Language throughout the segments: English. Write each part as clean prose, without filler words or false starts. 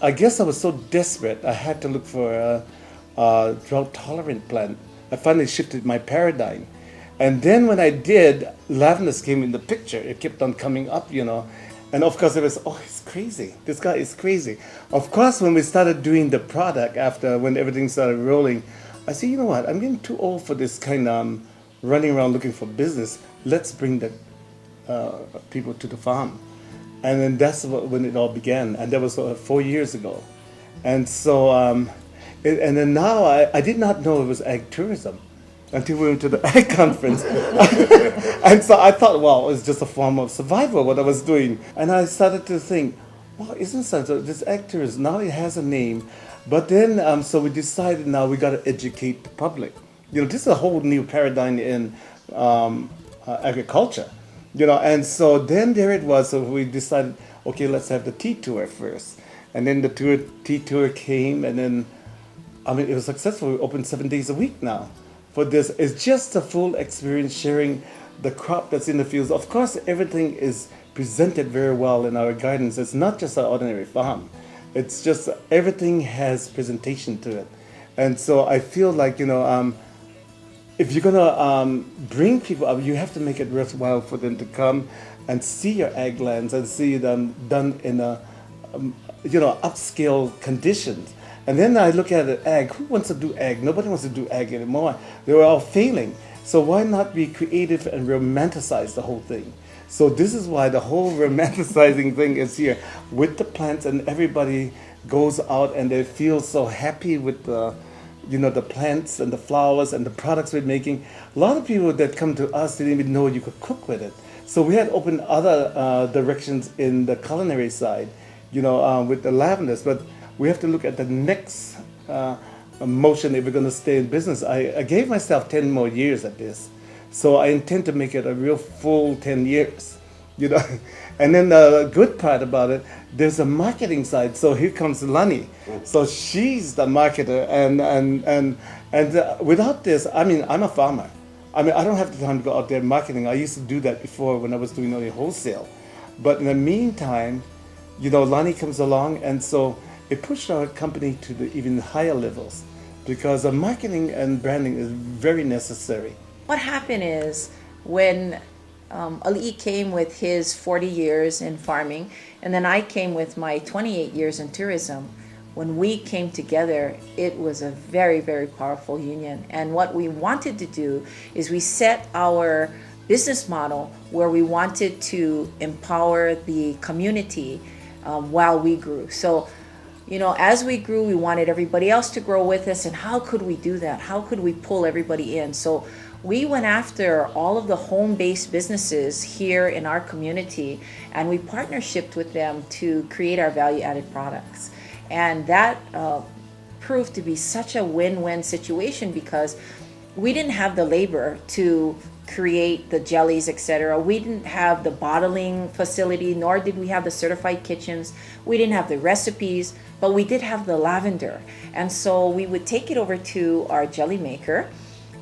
I guess I was so desperate, I had to look for a drought-tolerant plant. I finally shifted my paradigm. And then when I did, lavenders came in the picture. It kept on coming up, you know. And of course it was, oh, he's crazy. This guy is crazy. Of course, when we started doing the product after, when everything started rolling, I said, you know what, I'm getting too old for this kind of running around looking for business. Let's bring the people to the farm. And then that's when it all began. And that was 4 years ago. And so, and then now I did not know it was Agtourism until we went to the Ag conference. And so I thought, well, it was just a form of survival, what I was doing. And I started to think, well, isn't so this Agtourism, now it has a name. But then, so we decided now we got to educate the public. You know, this is a whole new paradigm in agriculture. You know, and so then there it was. So we decided, okay, let's have the tea tour first. And then the tea tour came, and then, I mean, it was successful. We opened 7 days a week now for this. It's just a full experience sharing the crop that's in the fields. Of course, everything is presented very well in our gardens. It's not just an ordinary farm. It's just everything has presentation to it. And so I feel like, you know, if you're gonna bring people up, you have to make it worthwhile for them to come and see your ag lands and see them done in a, you know, upscale conditions. And then I look at it, ag. Who wants to do ag? Nobody wants to do ag anymore. They were all failing. So why not be creative and romanticize the whole thing? So this is why the whole romanticizing thing is here with the plants, and everybody goes out and they feel so happy with the, you know, the plants and the flowers and the products we're making. A lot of people that come to us didn't even know you could cook with it. So we had opened other directions in the culinary side, you know, with the lavenders. But we have to look at the next motion if we're going to stay in business. I gave myself 10 more years at this. So I intend to make it a real full 10 years, you know. And then the good part about it, there's a marketing side. So here comes Lani. So she's the marketer, and without this, I mean, I'm a farmer. I mean, I don't have the time to go out there marketing. I used to do that before when I was doing only wholesale. But in the meantime, you know, Lani comes along, and so it pushed our company to the even higher levels, because marketing and branding is very necessary. What happened is when Ali came with his 40 years in farming, and then I came with my 28 years in tourism. When we came together, it was a very, very powerful union. And what we wanted to do is we set our business model where we wanted to empower the community while we grew. So, you know, as we grew, we wanted everybody else to grow with us. And how could we do that? How could we pull everybody in? So we went after all of the home-based businesses here in our community, and we partnershiped with them to create our value-added products. And that proved to be such a win-win situation, because we didn't have the labor to create the jellies, etc. We didn't have the bottling facility, nor did we have the certified kitchens. We didn't have the recipes, but we did have the lavender. And so we would take it over to our jelly maker,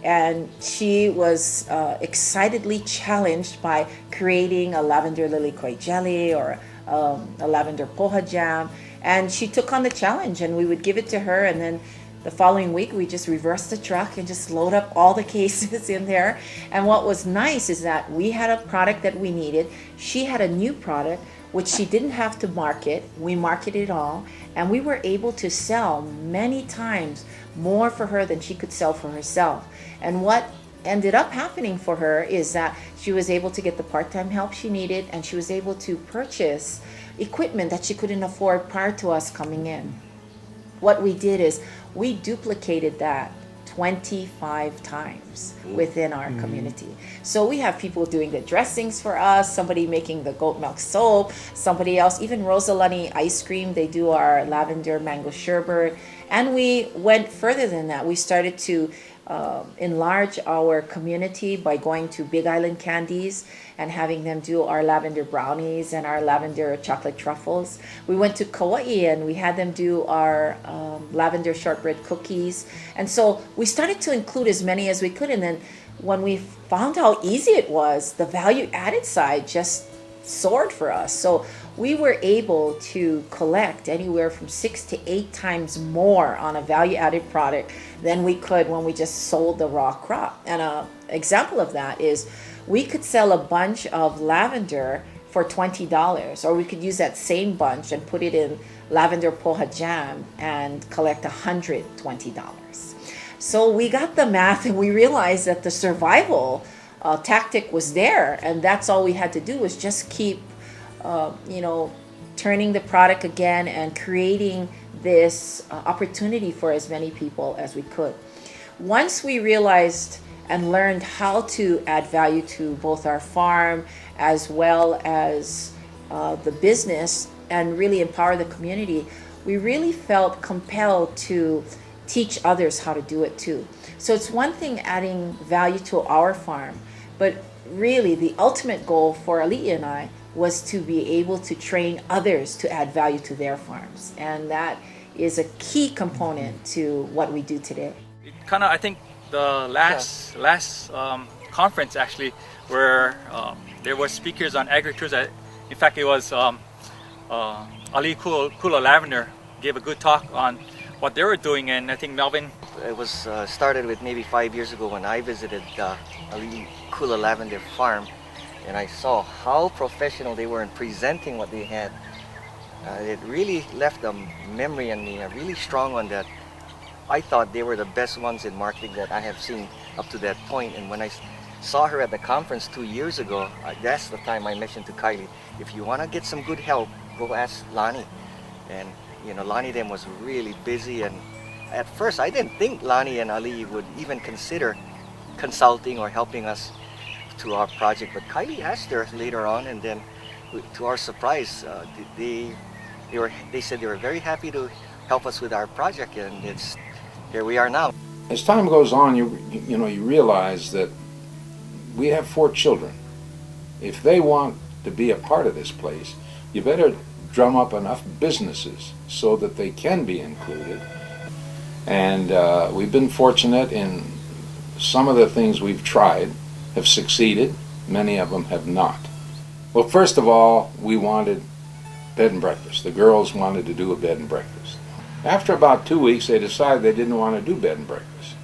and she was excitedly challenged by creating a lavender lilikoi jelly or a lavender poha jam. And she took on the challenge, and we would give it to her, and then the following week we just reversed the truck and just load up all the cases in there. And what was nice is that we had a product that we needed. She had a new product which she didn't have to market. We marketed it all, and we were able to sell many times more for her than she could sell for herself. And what ended up happening for her is that she was able to get the part-time help she needed, and she was able to purchase equipment that she couldn't afford prior to us coming in. What we did is we duplicated that 25 times within our community. So we have people doing the dressings for us, somebody making the goat milk soap, somebody else, even Rosalani ice cream, they do our lavender mango sherbet. And we went further than that. We started to enlarge our community by going to Big Island Candies and having them do our lavender brownies and our lavender chocolate truffles. We went to Kauai and we had them do our lavender shortbread cookies. And so we started to include as many as we could. And then when we found how easy it was, the value added side just soared for us. So we were able to collect anywhere from 6 to 8 times more on a value-added product than we could when we just sold the raw crop. And an example of that is we could sell a bunch of lavender for $20, or we could use that same bunch and put it in lavender poha jam and collect $120. So we got the math and we realized that the survival tactic was there, and that's all we had to do was just keep turning the product again and creating this opportunity for as many people as we could. Once we realized and learned how to add value to both our farm as well as the business and really empower the community, we really felt compelled to teach others how to do it too. So it's one thing adding value to our farm, but really the ultimate goal for Ali and I was to be able to train others to add value to their farms. And that is a key component to what we do today. I think the last conference actually, where there were speakers on agritourism. In fact, it was Ali Kula Lavender gave a good talk on what they were doing, and I think Melvin. It was started with maybe 5 years ago when I visited Ali Kula Lavender Farm, and I saw how professional they were in presenting what they had. It really left a memory in me, a really strong one, that I thought they were the best ones in marketing that I have seen up to that point. And when I saw her at the conference 2 years ago, that's the time I mentioned to Kylie, if you want to get some good help, go ask Lonnie. And Lonnie then was really busy, and at first I didn't think Lonnie and Ali would even consider consulting or helping us to our project, but Kylie asked her later on, and then to our surprise, they said they were very happy to help us with our project, and here we are now. As time goes on, you realize that we have 4 children. If they want to be a part of this place, you better drum up enough businesses so that they can be included. And we've been fortunate in some of the things we've tried have succeeded, many of them have not. Well, first of all, we wanted bed and breakfast. The girls wanted to do a bed and breakfast. After about 2 weeks, they decided they didn't want to do bed and breakfast.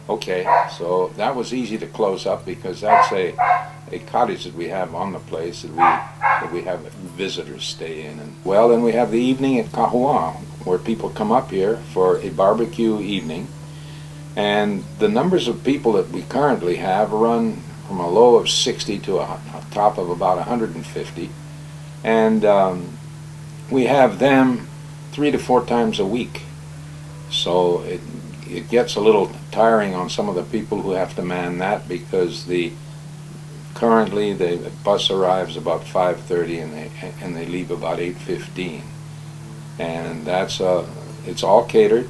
Okay, so that was easy to close up, because that's a cottage that we have on the place that we have visitors stay in. And well, then we have the evening at Kahua, where people come up here for a barbecue evening. And the numbers of people that we currently have run from a low of 60 to a top of about 150. And we have them 3 to 4 times a week. So it gets a little tiring on some of the people who have to man that, because currently the bus arrives about 5:30 and they leave about 8:15, and it's all catered,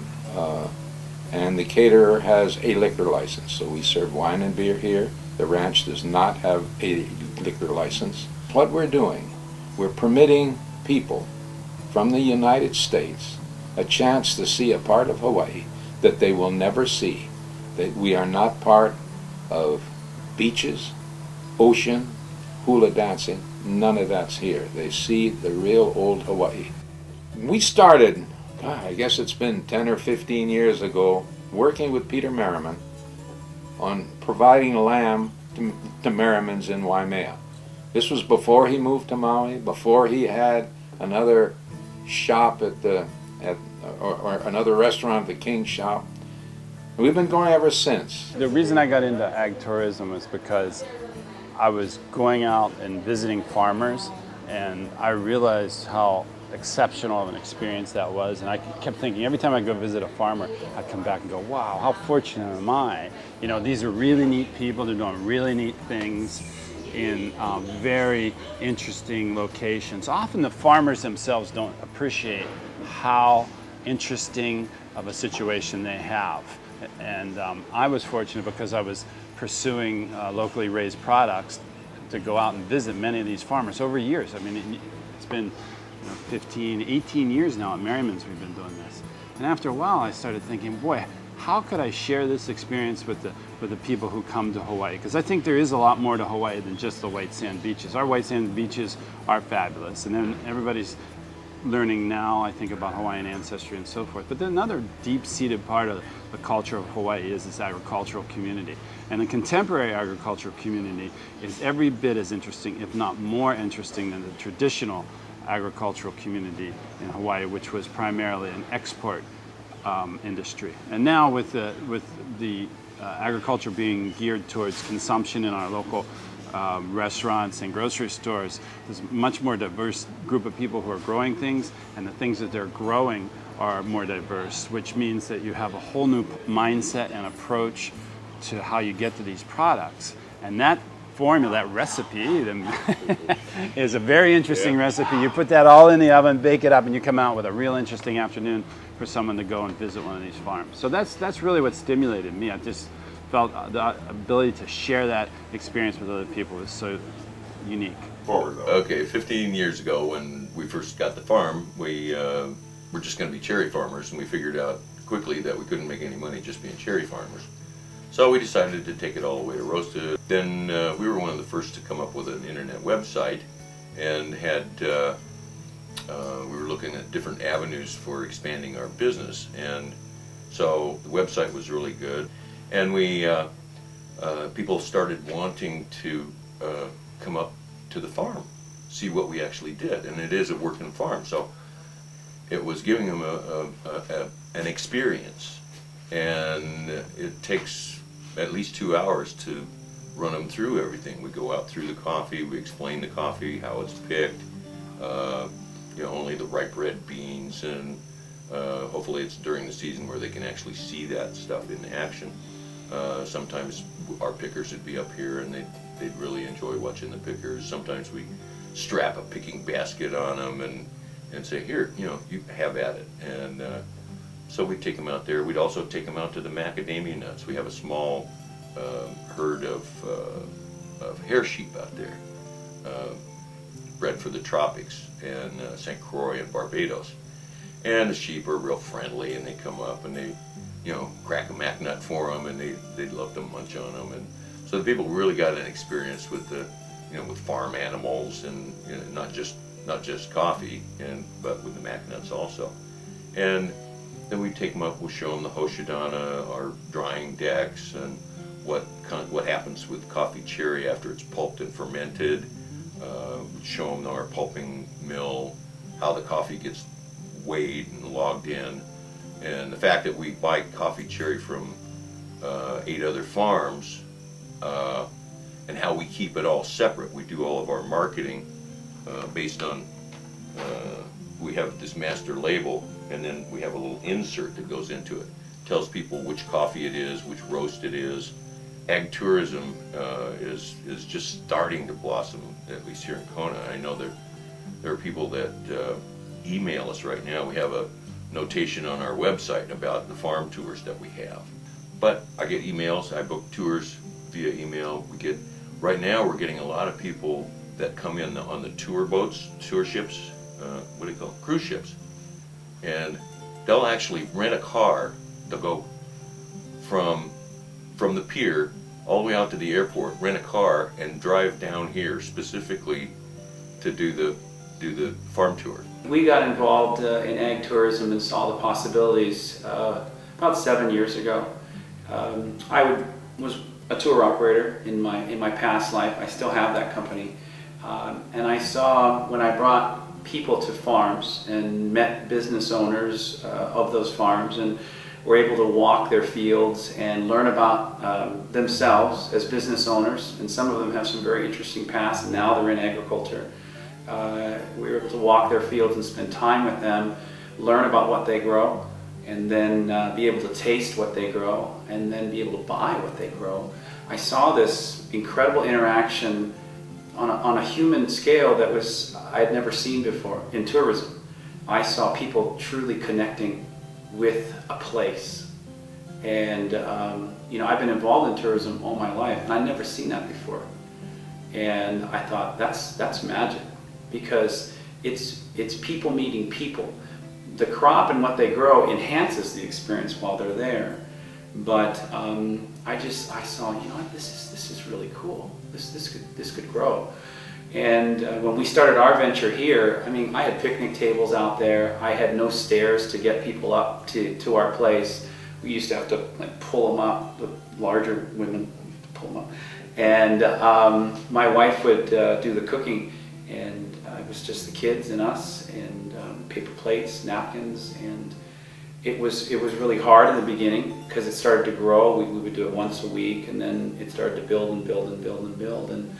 and the caterer has a liquor license, so we serve wine and beer here. The ranch does not have a liquor license. What we're doing, we're permitting people from the United States a chance to see a part of Hawaii that they will never see. That we are not part of beaches, ocean, hula dancing, none of that's here. They see the real old Hawaii. We started, I guess it's been 10 or 15 years ago, working with Peter Merriman on providing lamb to Merrimans in Waimea. This was before he moved to Maui, before he had another shop or another restaurant, the King Shop. And we've been going ever since. The reason I got into ag tourism was because I was going out and visiting farmers, and I realized how exceptional of an experience that was. And I kept thinking, every time I go visit a farmer, I'd come back and go, wow, how fortunate am I? These are really neat people, they're doing really neat things in very interesting locations. Often the farmers themselves don't appreciate how interesting of a situation they have. And I was fortunate, because I was pursuing locally raised products, to go out and visit many of these farmers over years. I mean, it's been 15, 18 years now at Merriman's we've been doing this. And after a while I started thinking, boy, how could I share this experience with the people who come to Hawaii? Because I think there is a lot more to Hawaii than just the white sand beaches. Our white sand beaches are fabulous, and then everybody's learning now, I think, about Hawaiian ancestry and so forth. But then another deep-seated part of the culture of Hawaii is this agricultural community. And the contemporary agricultural community is every bit as interesting, if not more interesting, than the traditional agricultural community in Hawaii, which was primarily an export industry. And now with the agriculture being geared towards consumption in our local restaurants and grocery stores, there's a much more diverse group of people who are growing things, and the things that they're growing are more diverse, which means that you have a whole new mindset and approach to how you get to these products. And that formula, that recipe, is a very interesting recipe. You put that all in the oven, bake it up, and you come out with a real interesting afternoon for someone to go and visit one of these farms. So that's really what stimulated me. I just felt the ability to share that experience with other people was so unique. Okay, 15 years ago when we first got the farm, we were just going to be cherry farmers, and we figured out quickly that we couldn't make any money just being cherry farmers. So we decided to take it all the way to roasted. Then we were one of the first to come up with an internet website, and had we were looking at different avenues for expanding our business, and so the website was really good. And we people started wanting to come up to the farm, see what we actually did, and it is a working farm. So it was giving them an experience, and it takes at least 2 hours to run them through everything. We go out through the coffee, we explain the coffee, how it's picked, you know, only the ripe red beans, and hopefully it's during the season where they can actually see that stuff in action. Sometimes our pickers would be up here and they'd really enjoy watching the pickers. Sometimes we strap a picking basket on them and say, here, you know, you have at it. And so we'd take them out there. We'd also take them out to the macadamia nuts. We have a small herd of hair sheep out there, bred for the tropics, and St. Croix and Barbados. And the sheep are real friendly, and they come up and they, you know, crack a mac nut for them, and they'd love to munch on them. And so the people really got an experience with the, you know, with farm animals, and you know, not just coffee, but with the mac nuts also. And then we take them up. We'll show them the Hoshidana, our drying decks, and what happens with coffee cherry after it's pulped and fermented. Show them our pulping mill, how the coffee gets weighed and logged in, and the fact that we buy coffee cherry from 8 other farms, and how we keep it all separate. We do all of our marketing based on, we have this master label, and then we have a little insert that goes into it. Tells people which coffee it is, which roast it is. Agtourism is just starting to blossom, at least here in Kona. I know there are people that email us right now. We have a notation on our website about the farm tours that we have. But I get emails. I book tours via email. Right now we're getting a lot of people that come in on the tour boats, tour ships, what do you call them? Cruise ships. And they'll actually rent a car. They'll go from the pier all the way out to the airport, rent a car, and drive down here specifically to do the farm tour. We got involved in ag tourism and saw the possibilities about 7 years ago. I was a tour operator in my past life. I still have that company, and I saw when I brought people to farms and met business owners of those farms, and were able to walk their fields and learn about themselves as business owners, and some of them have some very interesting pasts, and now they're in agriculture. We were able to walk their fields and spend time with them, learn about what they grow, and then be able to taste what they grow, and then be able to buy what they grow. I saw this incredible interaction on a human scale that I had never seen before in tourism. I saw people truly connecting with a place. And you know, I've been involved in tourism all my life, and I'd never seen that before. And I thought, that's magic, because it's people meeting people. The crop and what they grow enhances the experience while they're there, But I saw, you know what, this is really cool. This could grow. And when we started our venture here, I mean, I had picnic tables out there. I had no stairs to get people up to our place. We used to have to like pull them up. The larger women pull them up. And my wife would do the cooking, and it was just the kids and us, and paper plates, napkins, and it was really hard in the beginning because it started to grow. We would do it once a week, and then it started to build and build and build and build. And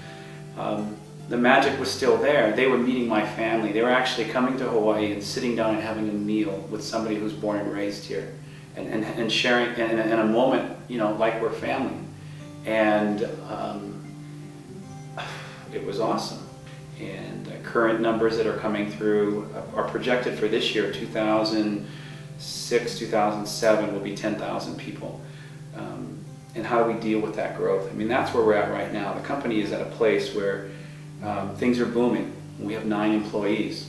the magic was still there. They were meeting my family. They were actually coming to Hawaii and sitting down and having a meal with somebody who's born and raised here, and sharing in a moment, you know, like we're family. And it was awesome. And current numbers that are coming through are projected for this year, 2006, 2007 will be 10,000 people. And how do we deal with that growth? I mean, that's where we're at right now. The company is at a place where things are booming. We have 9 employees.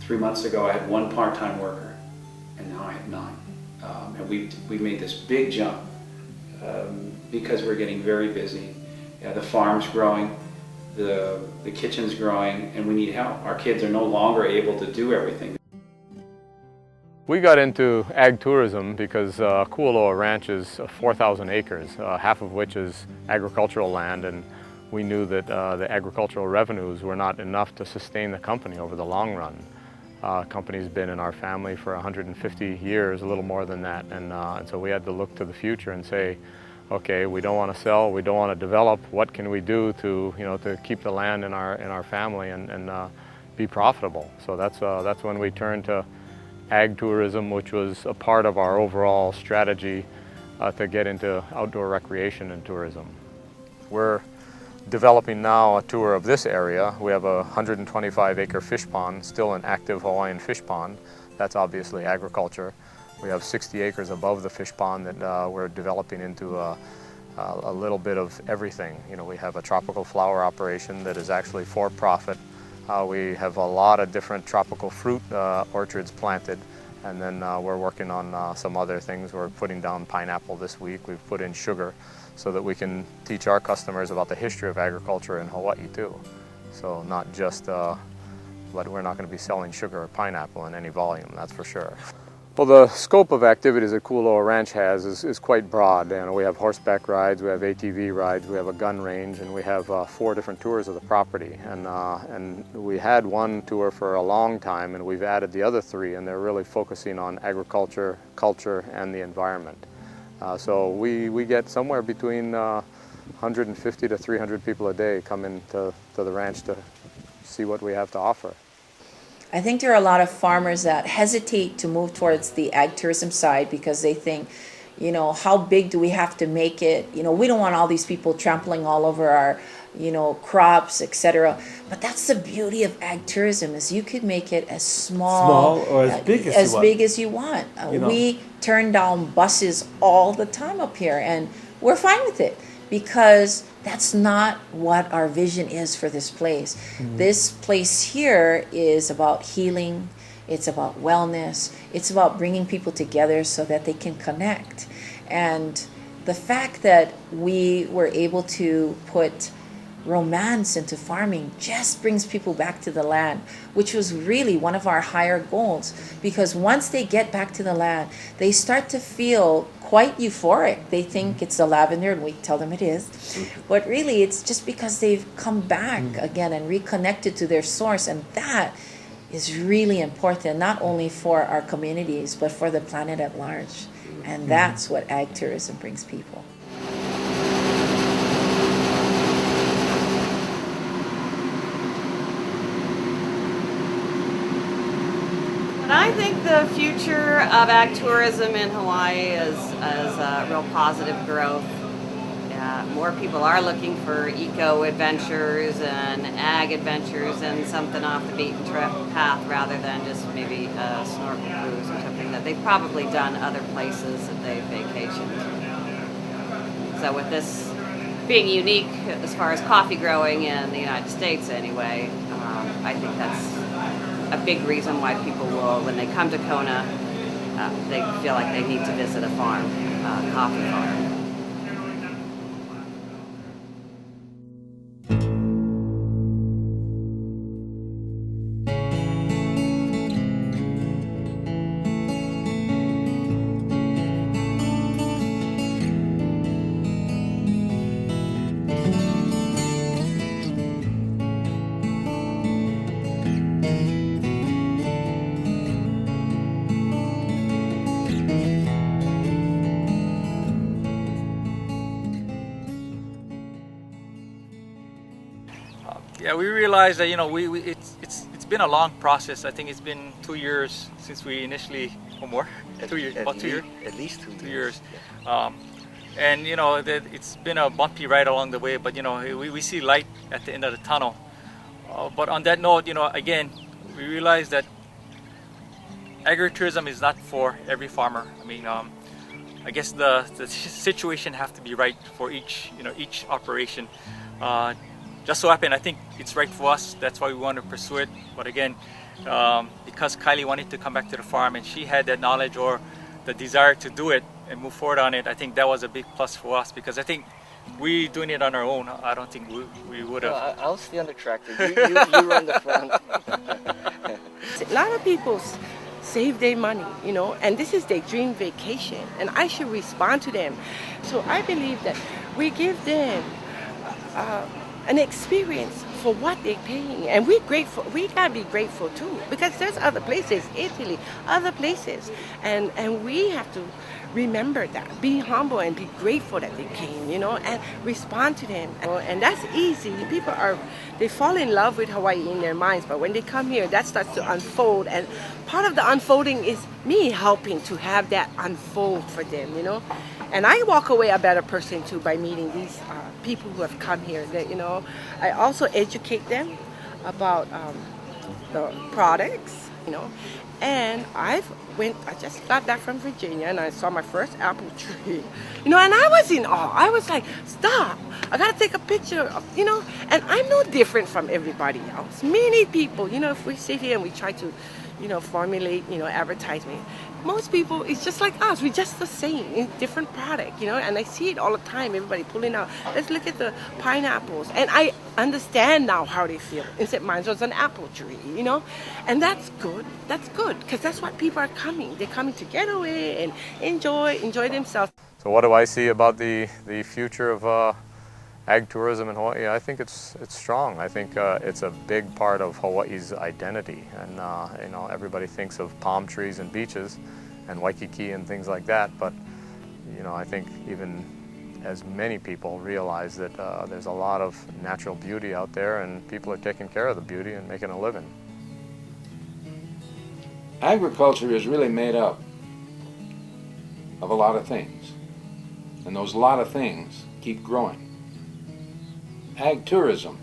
3 months ago, I had 1 part-time worker, and now I have 9. And we made this big jump because we're getting very busy. Yeah, the farm's growing, the kitchen's growing, and we need help. Our kids are no longer able to do everything. We got into ag tourism because Kualoa Ranch is 4,000 acres, half of which is agricultural land, and we knew that the agricultural revenues were not enough to sustain the company over the long run. Company's been in our family for 150 years, a little more than that, and so we had to look to the future and say, okay, we don't want to sell, we don't want to develop. What can we do to, you know, to keep the land in our family and be profitable? So that's when we turned to ag tourism, which was a part of our overall strategy to get into outdoor recreation and tourism. We're developing now a tour of this area. We have a 125-acre fish pond, still an active Hawaiian fish pond. That's obviously agriculture. We have 60 acres above the fish pond that we're developing into a little bit of everything. You know, we have a tropical flower operation that is actually for profit. We have a lot of different tropical fruit orchards planted, and then we're working on some other things. We're putting down pineapple this week. We've put in sugar so that we can teach our customers about the history of agriculture in Hawaii too. So not just, but we're not going to be selling sugar or pineapple in any volume, that's for sure. Well, the scope of activities that Kualoa Ranch has is quite broad. You know, we have horseback rides, we have ATV rides, we have a gun range, and we have 4 different tours of the property. And we had 1 tour for a long time, and we've added the other 3, and they're really focusing on agriculture, culture, and the environment. So we get somewhere between 150 to 300 people a day come into the ranch to see what we have to offer. I think there are a lot of farmers that hesitate to move towards the ag tourism side because they think, you know, how big do we have to make it? You know, we don't want all these people trampling all over our, you know, crops, etc. But that's the beauty of ag tourism, is you could make it as small or as big as you want. You know. We turn down buses all the time up here, and we're fine with it because that's not what our vision is for this place. Mm-hmm. This place here is about healing, it's about wellness, it's about bringing people together so that they can connect. And the fact that we were able to put romance into farming just brings people back to the land, which was really one of our higher goals, because once they get back to the land, they start to feel quite euphoric. They think it's the lavender, and we tell them it is, but really it's just because they've come back again and reconnected to their source, and that is really important, not only for our communities but for the planet at large. And that's what ag tourism brings people. I think the future of ag tourism in Hawaii is real positive growth. More people are looking for eco adventures and ag adventures and something off the beaten path rather than just maybe a snorkel cruise or something that they've probably done other places that they've vacationed. So with this being unique as far as coffee growing in the United States anyway, I think that's a big reason why people will, when they come to Kona, they feel like they need to visit a farm. coffee farm. Yeah, we realized that it's been a long process. I think it's been 2 years since we initially, or more, 2 years, about 2 years, At least 2 years. 2 years. And that it's been a bumpy ride along the way, but we see light at the end of the tunnel. But on that note, again, we realize that agritourism is not for every farmer. I mean, I guess the situation have to be right for each operation. Just so happened, I think it's right for us. That's why we want to pursue it. But again, because Kylie wanted to come back to the farm and she had that knowledge or the desire to do it and move forward on it, I think that was a big plus for us, because I think we doing it on our own, I don't think we would have. No, I'll stay on the tractor. You run the front. A lot of people save their money, and this is their dream vacation, and I should respond to them. So I believe that we give them an experience for what they're paying, and we're grateful. We gotta be grateful too, because there's other places, Italy, other places, and we have to remember that, be humble and be grateful that they came, and respond to them. And that's easy. People they fall in love with Hawaii in their minds, but when they come here, that starts to unfold, and part of the unfolding is me helping to have that unfold for them, And I walk away a better person too by meeting these people who have come here. That I also educate them about the products, And I just got back from Virginia, and I saw my first apple tree, and I was in awe. I was like, stop! I gotta take a picture of, And I'm no different from everybody else. Many people, if we sit here and we try to, formulate, advertisement. Most people, it's just like us. We're just the same in different product, And I see it all the time. Everybody pulling out. Let's look at the pineapples, and I understand now how they feel. Instead, mine was an apple tree, And that's good. That's good, because that's what people are coming. They're coming to get away and enjoy themselves. So what do I see about the future of ag tourism in Hawaii? I think it's strong. I think it's a big part of Hawaii's identity, and everybody thinks of palm trees and beaches and Waikiki and things like that, but I think even as many people realize that there's a lot of natural beauty out there, and people are taking care of the beauty and making a living. Agriculture is really made up of a lot of things, and those lot of things keep growing. Ag tourism,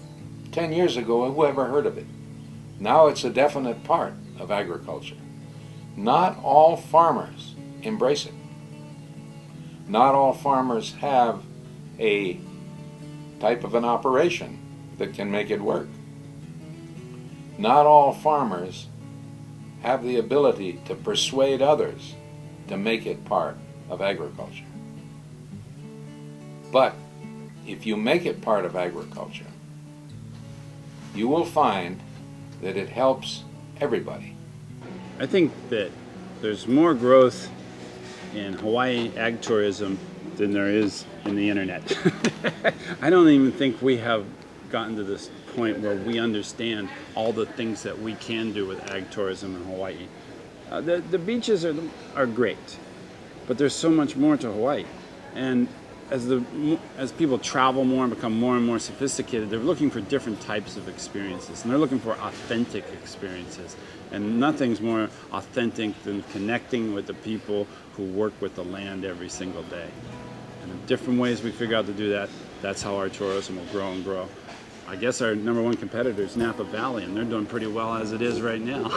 10 years ago, who ever heard of it? Now it's a definite part of agriculture. Not all farmers embrace it. Not all farmers have a type of an operation that can make it work. Not all farmers have the ability to persuade others to make it part of agriculture. But if you make it part of agriculture, you will find that it helps everybody. I think that there's more growth in Hawaii ag tourism than there is in the internet. I don't even think we have gotten to this point where we understand all the things that we can do with ag tourism in Hawaii. The beaches are great, but there's so much more to Hawaii. And as people travel more and become more and more sophisticated, they're looking for different types of experiences, and they're looking for authentic experiences. And nothing's more authentic than connecting with the people who work with the land every single day. And the different ways we figure out to do that, that's how our tourism will grow and grow. I guess our number one competitor is Napa Valley, and they're doing pretty well as it is right now.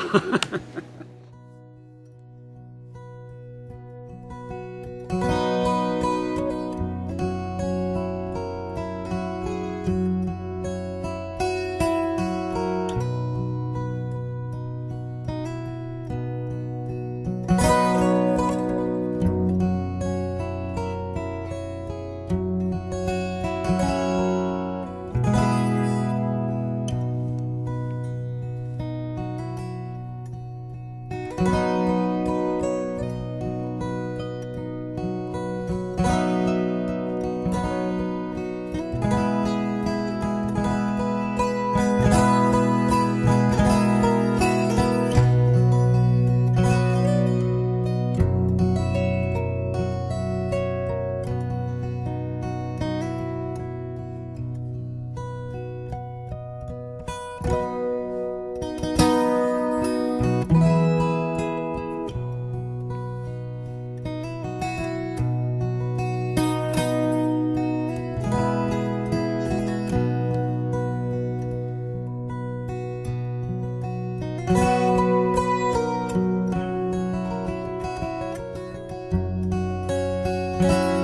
you.